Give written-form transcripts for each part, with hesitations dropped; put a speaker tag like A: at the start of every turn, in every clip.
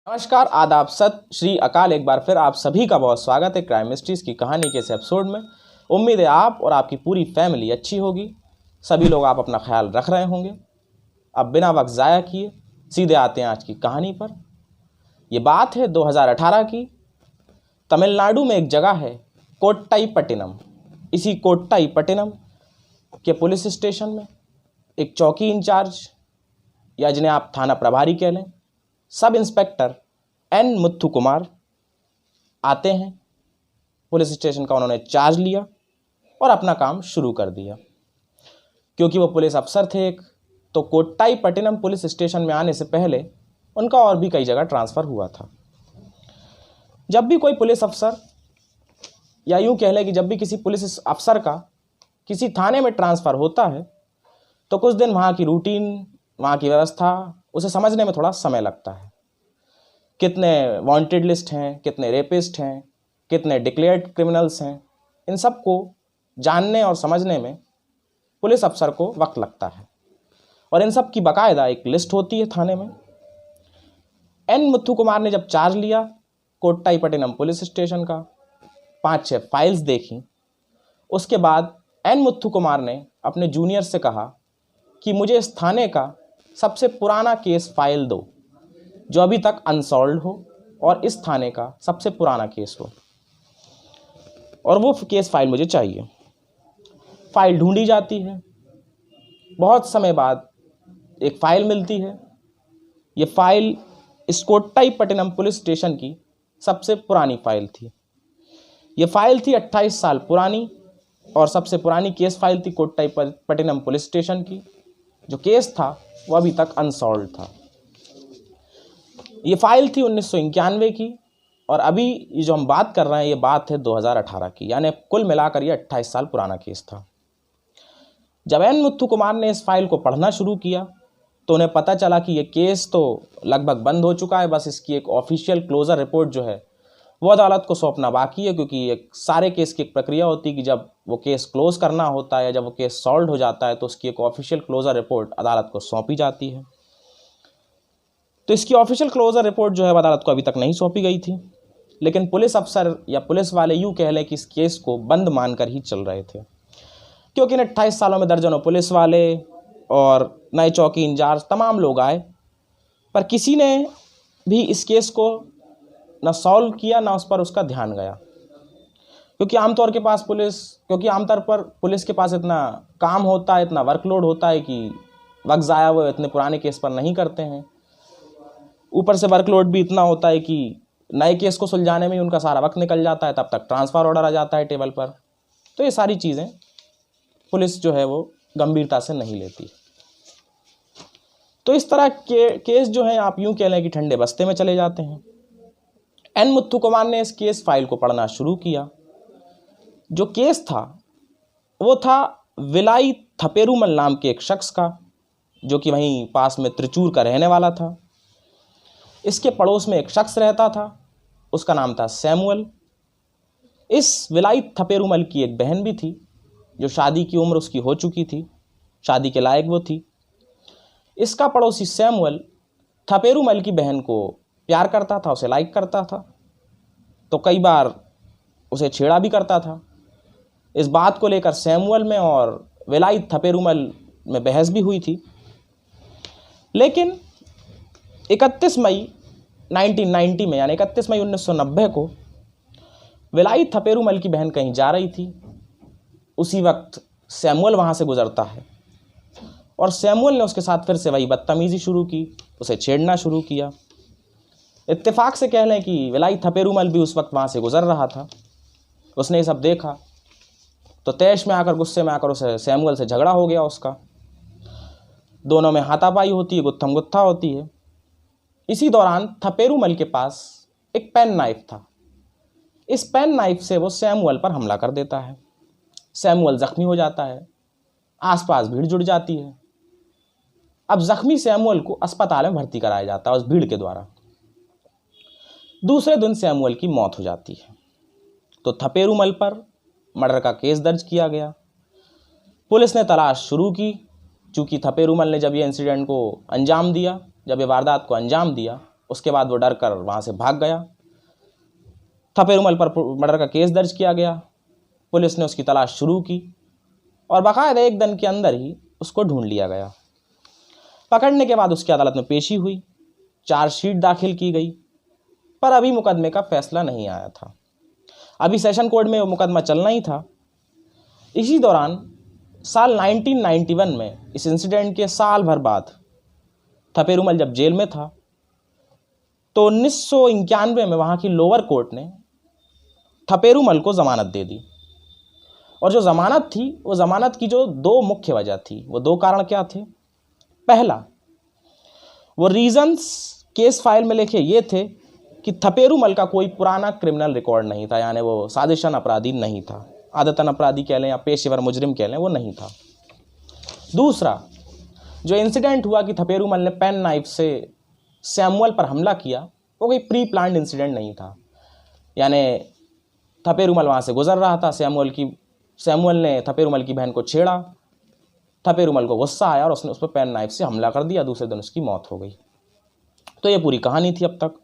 A: नमस्कार, आदाब, सत श्री अकाल। एक बार फिर आप सभी का बहुत स्वागत है क्राइम मिस्ट्रीज की कहानी के इस एपिसोड में। उम्मीद है आप और आपकी पूरी फैमिली अच्छी होगी। सभी लोग आप अपना ख्याल रख रहे होंगे। अब बिना वक्त ज़ाया किए सीधे आते हैं आज की कहानी पर। ये बात है 2018 की। तमिलनाडु में एक जगह है कोट्टाईपट्टिनम। इसी कोट्टाईपट्टिनम के पुलिस स्टेशन में एक चौकी इंचार्ज, या जिन्हें आप थाना प्रभारी कह लें, सब इंस्पेक्टर एन मुथुकुमार आते हैं। पुलिस स्टेशन का उन्होंने चार्ज लिया और अपना काम शुरू कर दिया। क्योंकि वो पुलिस अफसर थे एक, तो कोट्टाईपट्टिनम पुलिस स्टेशन में आने से पहले उनका और भी कई जगह ट्रांसफ़र हुआ था। जब भी कोई पुलिस अफसर, या यूँ कह लें कि जब भी किसी पुलिस अफसर का किसी थाने में ट्रांसफ़र होता है, तो कुछ दिन वहाँ की रूटीन, वहाँ की व्यवस्था उसे समझने में थोड़ा समय लगता है। कितने वांटेड लिस्ट हैं, कितने रेपिस्ट हैं, कितने डिक्लेयर्ड क्रिमिनल्स हैं, इन सब को जानने और समझने में पुलिस अफसर को वक्त लगता है। और इन सब की बाकायदा एक लिस्ट होती है थाने में। एन मुथुकुमार ने जब चार्ज लिया कोट्टाईपट्टिनम पुलिस स्टेशन का, 5-6 फाइल्स देखी। उसके बाद एन मुथुकुमार ने अपने जूनियर से कहा कि मुझे इस थाने का सबसे पुराना केस फाइल दो, जो अभी तक अनसॉल्व्ड हो और इस थाने का सबसे पुराना केस हो, और वो केस फाइल मुझे चाहिए। फाइल ढूंढी जाती है। बहुत समय बाद एक फ़ाइल मिलती है। ये फ़ाइल इस कोट्टाईपट्टिनम पुलिस स्टेशन की सबसे पुरानी फ़ाइल थी। ये फ़ाइल थी 28 साल पुरानी, और सबसे पुरानी केस फाइल थी कोट्टाईपट्टिनम पुलिस स्टेशन की। जो केस था वो अभी तक अनसॉल्व्ड था। ये फाइल थी 1991 की, और अभी ये जो हम बात कर रहे हैं ये बात है 2018 की, यानी कुल मिलाकर ये 28 साल पुराना केस था। जब एन मुथुकुमार ने इस फाइल को पढ़ना शुरू किया तो उन्हें पता चला कि ये केस तो लगभग बंद हो चुका है। बस इसकी एक ऑफिशियल क्लोजर रिपोर्ट जो है वो अदालत को सौंपना बाकी है, क्योंकि एक सारे केस की एक प्रक्रिया होती है कि जब वो केस क्लोज करना होता है या जब वो केस सॉल्व हो जाता है तो उसकी एक ऑफिशियल क्लोजर रिपोर्ट अदालत को सौंपी जाती है। तो इसकी ऑफिशियल क्लोजर रिपोर्ट जो है अदालत को अभी तक नहीं सौंपी गई थी, लेकिन पुलिस अफसर या पुलिस वाले यूँ कह लें कि इस केस को बंद मानकर ही चल रहे थे। क्योंकि इन 28 सालों में दर्जनों पुलिस वाले और नए चौकी इंचार्ज तमाम लोग आए, पर किसी ने भी इस केस को ना सॉल्व किया, ना उस पर उसका ध्यान गया। क्योंकि आमतौर पर पुलिस के पास इतना काम होता है, इतना वर्कलोड होता है कि वक्त ज़ाया वो इतने पुराने केस पर नहीं करते हैं। ऊपर से वर्कलोड भी इतना होता है कि नए केस को सुलझाने में ही उनका सारा वक्त निकल जाता है, तब तक ट्रांसफ़र ऑर्डर आ जाता है टेबल पर। तो ये सारी चीज़ें पुलिस जो है वो गंभीरता से नहीं लेती। तो इस तरह के केस जो हैं आप यूँ कह लें कि ठंडे बस्ते में चले जाते हैं। एन मुथुकुमार ने इस केस फाइल को पढ़ना शुरू किया। जो केस था वो था विलाई थपेरुमल नाम के एक शख्स का, जो कि वहीं पास में त्रिचूर का रहने वाला था। इसके पड़ोस में एक शख्स रहता था, उसका नाम था सैमुअल। इस विलाई थपेरुमल की एक बहन भी थी, जो शादी की उम्र उसकी हो चुकी थी, शादी के लायक वो थी। इसका पड़ोसी सैमुअल थपेरुमल की बहन को प्यार करता था, उसे लाइक करता था, तो कई बार उसे छेड़ा भी करता था। इस बात को लेकर सैमुअल में और विलाई थपेरुमल में बहस भी हुई थी। लेकिन 31 मई 1990 में, यानी 31 मई 1990 को विलाई थपेरुमल की बहन कहीं जा रही थी। उसी वक्त सैमुअल वहाँ से गुजरता है, और सैमुअल ने उसके साथ फिर से वही बदतमीज़ी शुरू की, उसे छेड़ना शुरू किया। इत्तेफाक से कह लें कि विलाई थपेरुमल भी उस वक्त वहाँ से गुजर रहा था। उसने ये सब देखा तो तैश में आकर, गुस्से में आकर उसे सैमुअल से झगड़ा हो गया उसका। दोनों में हाथापाई होती है, गुत्थम गुत्था होती है। इसी दौरान थपेरुमल के पास एक पेन नाइफ था। इस पेन नाइफ से वो सैमुअल पर हमला कर देता है। सैमुअल ज़ख्मी हो जाता है, आसपास भीड़ जुड़ जाती है। अब ज़ख्मी सैमुअल को अस्पताल में भर्ती कराया जाता है उस भीड़ के द्वारा। दूसरे दिन सैमुअल की मौत हो जाती है। तो थपेरुमल पर मर्डर का केस दर्ज किया गया। पुलिस ने तलाश शुरू की। चूँकि थपेरुमल ने जब ये इंसिडेंट को अंजाम दिया, जब ये वारदात को अंजाम दिया, उसके बाद वो डर कर वहाँ से भाग गया। थपेरूमल पर मर्डर का केस दर्ज किया गया। पुलिस ने उसकी तलाश शुरू की और बाकायदा 1 दिन के अंदर ही उसको ढूंढ लिया गया। पकड़ने के बाद उसकी अदालत में पेशी हुई, चार्जशीट दाखिल की गई, पर अभी मुकदमे का फैसला नहीं आया था। अभी सेशन कोर्ट में वो मुकदमा चलना ही था। इसी दौरान साल 1991 में इस इंसिडेंट के साल भर बाद थपेरूमल जब जेल में था तो 1991 में वहाँ की लोअर कोर्ट ने थपेरूमल को ज़मानत दे दी। और जो ज़मानत थी वो ज़मानत की जो 2 मुख्य वजह थी, वो 2 कारण क्या थे। पहला, वो रीजंस केस फाइल में लिखे ये थे कि थपेरूमल का कोई पुराना क्रिमिनल रिकॉर्ड नहीं था, यानी वो साजिशन अपराधी नहीं था, आदतन अपराधी कह लें या पेशेवर मुजरिम कह लें, वो नहीं था। दूसरा, जो इंसिडेंट हुआ कि थपेरूमल ने पेन नाइफ से सैमुअल पर हमला किया, वो कोई प्री प्लान्ड इंसिडेंट नहीं था। यानी थपेरूमल वहाँ से गुजर रहा था, सैमुअल ने थपेरूमल की बहन को छेड़ा, थपेरूमल को गुस्सा आया और उसने उस पर पेन नाइफ से हमला कर दिया, दूसरे दिन उसकी मौत हो गई। तो ये पूरी कहानी थी अब तक।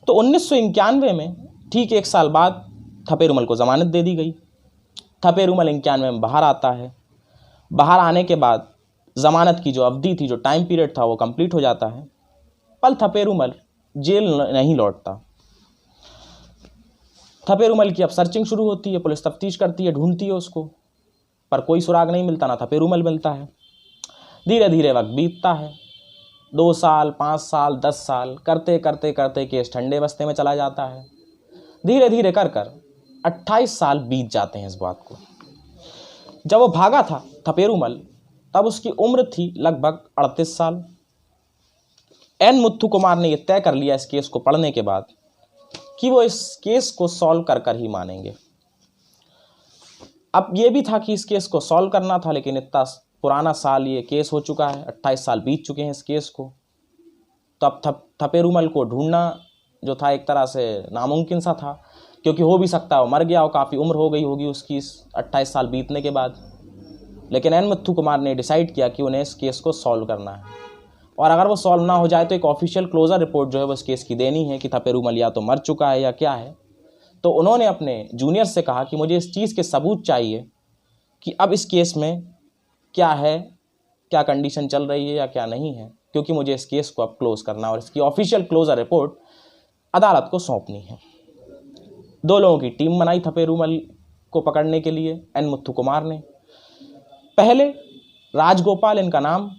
A: तो 1991 में ठीक 1 साल बाद थपेरूमल को ज़मानत दे दी गई। थपेरूमल 91 में बाहर आता है। बाहर आने के बाद ज़मानत की जो अवधि थी, जो टाइम पीरियड था, वो कंप्लीट हो जाता है। पर थपेरूमल जेल नहीं लौटता। थपेरूमल की अब सर्चिंग शुरू होती है, पुलिस तफ्तीश करती है, ढूंढती है उसको, पर कोई सुराग नहीं मिलता, ना थपेरूमल मिलता है। धीरे धीरे वक्त बीतता है, 2 साल, 5 साल, 10 साल करते करते करते केस ठंडे बस्ते में चला जाता है। धीरे धीरे कर 28 साल बीत जाते हैं इस बात को। जब वो भागा था थपेरूमल, तब उसकी उम्र थी लगभग 38 साल। एन मुथु कुमार ने यह तय कर लिया इस केस को पढ़ने के बाद कि वो इस केस को सॉल्व कर ही मानेंगे। अब ये भी था कि इस केस को सॉल्व करना था, लेकिन इतना पुराना साल ये केस हो चुका है, 28 साल बीत चुके हैं इस केस को। तो अब थपेरूमल को ढूंढना जो था एक तरह से नामुमकिन सा था, क्योंकि हो भी सकता है वो मर गया हो, काफ़ी उम्र हो गई होगी उसकी इस 28 साल बीतने के बाद। लेकिन एन मुथु कुमार ने डिसाइड किया कि उन्हें इस केस को सॉल्व करना है, और अगर वो सॉल्व ना हो जाए तो एक ऑफिशियल क्लोजर रिपोर्ट जो है वो इस केस की देनी है कि थपेरूमल या तो मर चुका है या क्या है। तो उन्होंने अपने जूनियर से कहा कि मुझे इस चीज़ के सबूत चाहिए कि अब इस केस में क्या है, क्या कंडीशन चल रही है या क्या नहीं है, क्योंकि मुझे इस केस को अब क्लोज़ करना और इसकी ऑफिशियल क्लोजर रिपोर्ट अदालत को सौंपनी है। 2 लोगों की टीम बनाई थपेरूमल को पकड़ने के लिए एन मुथु कुमार ने। पहले राजगोपाल इनका नाम,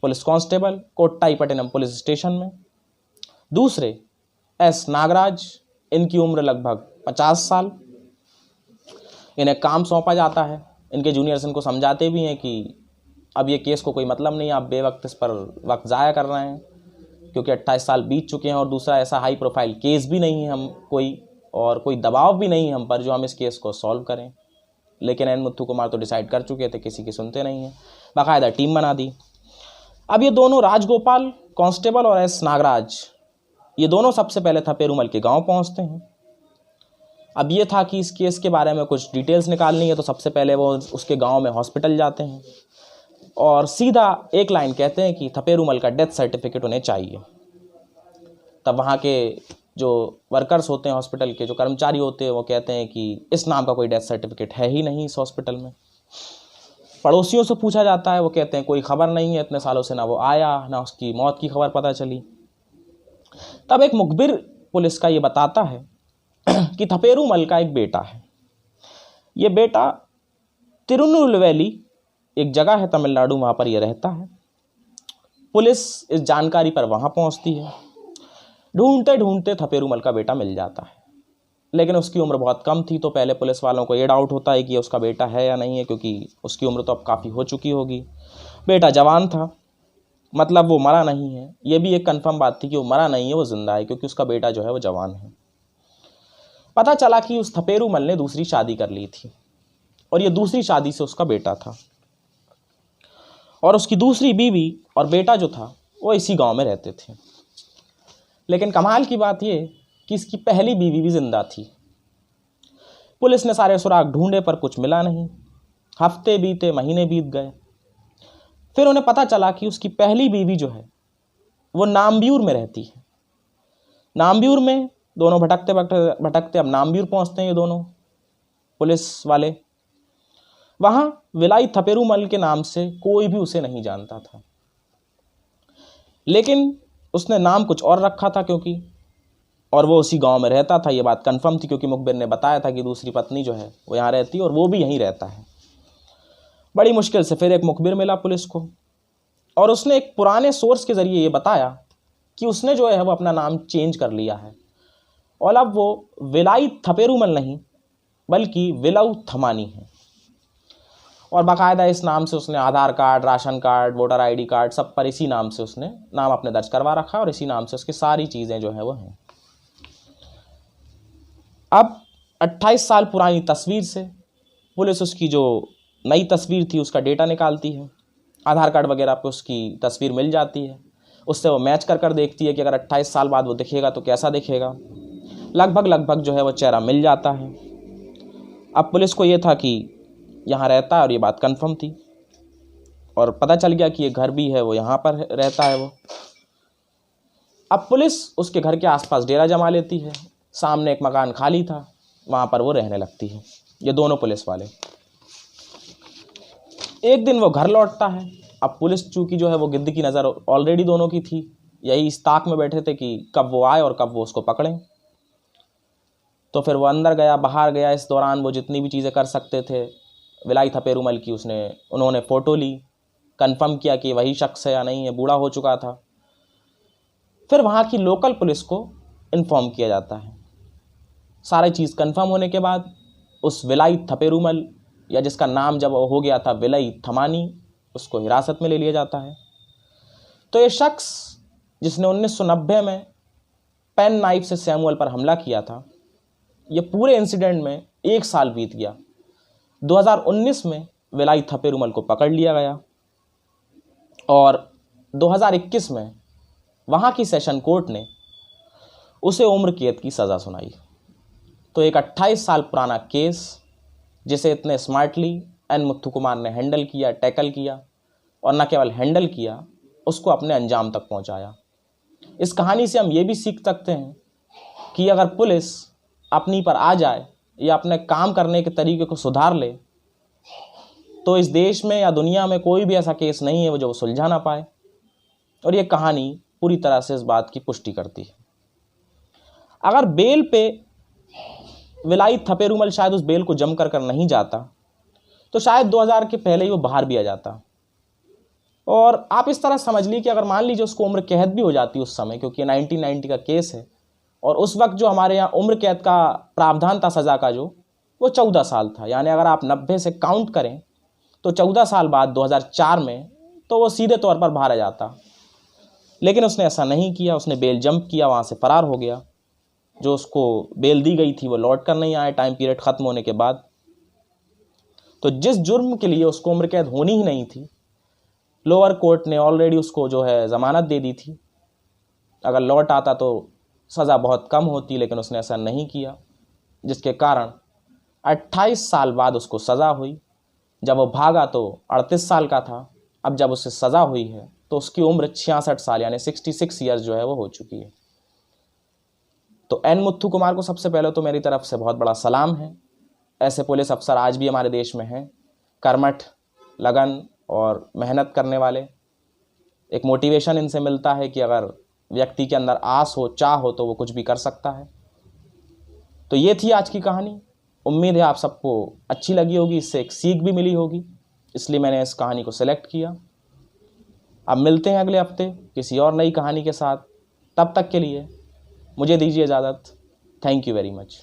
A: पुलिस कांस्टेबल, कोट्टाईपट्टनम पुलिस स्टेशन में। दूसरे एस नागराज, इनकी उम्र लगभग 50 साल। इन्हें काम सौंपा जाता है। इनके जूनियर्स इनको समझाते भी हैं कि अब ये केस को कोई मतलब नहीं, आप बेवक्त इस पर वक्त ज़ाया कर रहे हैं, क्योंकि 28 साल बीत चुके हैं और दूसरा ऐसा हाई प्रोफाइल केस भी नहीं है, हम कोई दबाव भी नहीं है हम पर जो हम इस केस को सॉल्व करें। लेकिन एन मुथु कुमार तो डिसाइड कर चुके थे, किसी की सुनते नहीं हैं, बाकायदा टीम बना दी। अब ये दोनों राजगोपाल कांस्टेबल और एस नागराज, ये दोनों सबसे पहले थपेरूमल के गांव पहुंचते हैं। अब ये था कि इस केस के बारे में कुछ डिटेल्स निकालनी है, तो सबसे पहले वो उसके गांव में हॉस्पिटल जाते हैं और सीधा एक लाइन कहते हैं कि थपेरूमल का डेथ सर्टिफिकेट उन्हें चाहिए। तब वहाँ के जो वर्कर्स होते हैं, हॉस्पिटल के जो कर्मचारी होते हैं, वो कहते हैं कि इस नाम का कोई डेथ सर्टिफिकेट है ही नहीं इस हॉस्पिटल में। पड़ोसियों से पूछा जाता है, वो कहते हैं कोई खबर नहीं है, इतने सालों से ना वो आया, ना उसकी मौत की खबर पता चली। तब एक मुखबिर पुलिस का ये बताता है कि थपेरूमल का एक बेटा है। ये बेटा तिरुनेलवेली एक जगह है तमिलनाडु, वहाँ पर ये रहता है। पुलिस इस जानकारी पर वहाँ पहुँचती है। ढूंढते ढूंढते थपेरूमल का बेटा मिल जाता है, लेकिन उसकी उम्र बहुत कम थी। तो पहले पुलिस वालों को ये डाउट होता है कि उसका बेटा है या नहीं है, क्योंकि उसकी उम्र तो अब काफ़ी हो चुकी होगी। बेटा जवान था, मतलब वो मरा नहीं है। ये भी एक कंफर्म बात थी कि वो मरा नहीं है, वो जिंदा है, क्योंकि उसका बेटा जो है वो जवान है। पता चला कि उस थपेरूमल ने दूसरी शादी कर ली थी और ये दूसरी शादी से उसका बेटा था, और उसकी दूसरी बीवी और बेटा जो था वो इसी गांव में रहते थे। लेकिन कमाल की बात ये कि इसकी पहली बीवी भी जिंदा थी। पुलिस ने सारे सुराग ढूंढे पर कुछ मिला नहीं। हफ्ते बीते, महीने बीत गए। फिर उन्हें पता चला कि उसकी पहली बीवी जो है वो नामब्यूर में रहती है। नामब्यूर में दोनों भटकते भटकते भटकते अब नामब्यूर पहुंचते हैं ये दोनों पुलिस वाले। वहां विलाई थपेरूमल के नाम से कोई भी उसे नहीं जानता था, लेकिन उसने नाम कुछ और रखा था क्योंकि, और वो उसी गांव में रहता था। ये बात कंफर्म थी क्योंकि मुखबिर ने बताया था कि दूसरी पत्नी जो है वो यहाँ रहती है और वो भी यहीं रहता है। बड़ी मुश्किल से फिर एक मुखबिर मिला पुलिस को, और उसने एक पुराने सोर्स के ज़रिए ये बताया कि उसने जो है वो अपना नाम चेंज कर लिया है और अब वो विलाई थपेरूमल नहीं बल्कि विलऊ थमानी है। और बाकायदा इस नाम से उसने Aadhaar card, ration card, voter ID card सब पर इसी नाम से उसने नाम अपने दर्ज करवा रखा है और इसी नाम से उसकी सारी चीज़ें जो है वो हैं। अब 28 साल पुरानी तस्वीर से पुलिस उसकी जो नई तस्वीर थी उसका डेटा निकालती है। आधार कार्ड वगैरह पे उसकी तस्वीर मिल जाती है, उससे वो मैच कर कर देखती है कि अगर 28 साल बाद वो दिखेगा तो कैसा दिखेगा। लगभग जो है वो चेहरा मिल जाता है। अब पुलिस को ये था कि यहाँ रहता है और ये बात कंफर्म थी, और पता चल गया कि ये घर भी है वो यहाँ पर रहता है वो। अब पुलिस उसके घर के आसपास डेरा जमा लेती है। सामने एक मकान खाली था, वहाँ पर वो रहने लगती है, ये दोनों पुलिस वाले। एक दिन वो घर लौटता है। अब पुलिस चूँकि जो है वो गिद्ध की नज़र ऑलरेडी दोनों की थी, यही इस ताक में बैठे थे कि कब वो आए और कब वो उसको पकड़ें। तो फिर वो अंदर गया, बाहर गया। इस दौरान वो जितनी भी चीज़ें कर सकते थे विलाई थपेरूमल की उन्होंने फ़ोटो ली, कंफर्म किया कि वही शख्स है या नहीं है, बूढ़ा हो चुका था। फिर वहाँ की लोकल पुलिस को इन्फॉर्म किया जाता है। सारी चीज़ कंफर्म होने के बाद उस विलाई थपेरूमल, या जिसका नाम जब हो गया था विलई थमानी, उसको हिरासत में ले लिया जाता है। तो ये शख्स जिसने 1990 में पेन नाइफ से सैमुअल पर हमला किया था, ये पूरे इंसिडेंट में 1 साल बीत गया। 2019 में विलाई थपेरूमल को पकड़ लिया गया और 2021 में वहाँ की सेशन कोर्ट ने उसे उम्र कैद की सज़ा सुनाई। तो एक 28 साल पुराना केस जिसे इतने स्मार्टली एन मुथु कुमार ने हैंडल किया, टैकल किया, और न केवल हैंडल किया, उसको अपने अंजाम तक पहुंचाया। इस कहानी से हम ये भी सीख सकते हैं कि अगर पुलिस अपनी पर आ जाए या अपने काम करने के तरीके को सुधार ले, तो इस देश में या दुनिया में कोई भी ऐसा केस नहीं है वो जो सुलझा ना पाए। और ये कहानी पूरी तरह से इस बात की पुष्टि करती है। अगर बेल पे विलाई थपेरूमल शायद उस बेल को जम कर नहीं जाता, तो शायद 2000 के पहले ही वो बाहर भी आ जाता। और आप इस तरह समझ लीजिए कि अगर मान लीजिए उसको उम्र कैद भी हो जाती उस समय, क्योंकि 1990 का केस है, और उस वक्त जो हमारे यहाँ उम्र कैद का प्रावधान था सज़ा का जो, वो 14 साल था। यानी अगर आप 90 से काउंट करें तो 14 साल बाद 2004 में तो वो सीधे तौर पर बाहर आ जाता। लेकिन उसने ऐसा नहीं किया, उसने बेल जंप किया, वहाँ से फ़रार हो गया। जो उसको बेल दी गई थी वो लौट कर नहीं आए टाइम पीरियड ख़त्म होने के बाद। तो जिस जुर्म के लिए उसको उम्र कैद होनी ही नहीं थी, लोअर कोर्ट ने ऑलरेडी उसको जो है ज़मानत दे दी थी। अगर लौट आता तो सज़ा बहुत कम होती, लेकिन उसने ऐसा नहीं किया, जिसके कारण 28 साल बाद उसको सज़ा हुई। जब वो भागा तो 38 साल का था। अब जब उससे सज़ा हुई है तो उसकी उम्र 66 साल यानी 66 ईयर्स जो है वो हो चुकी है। तो एन मुथु कुमार को सबसे पहले तो मेरी तरफ से बहुत बड़ा सलाम है। ऐसे पुलिस अफसर आज भी हमारे देश में हैं, कर्मठ, लगन और मेहनत करने वाले। एक मोटिवेशन इनसे मिलता है कि अगर व्यक्ति के अंदर आस हो, चाह हो, तो वो कुछ भी कर सकता है। तो ये थी आज की कहानी। उम्मीद है आप सबको अच्छी लगी होगी, इससे एक सीख भी मिली होगी, इसलिए मैंने इस कहानी को सेलेक्ट किया। अब मिलते हैं अगले हफ्ते किसी और नई कहानी के साथ। तब तक के लिए मुझे दीजिए इजाज़त। Thank you very much.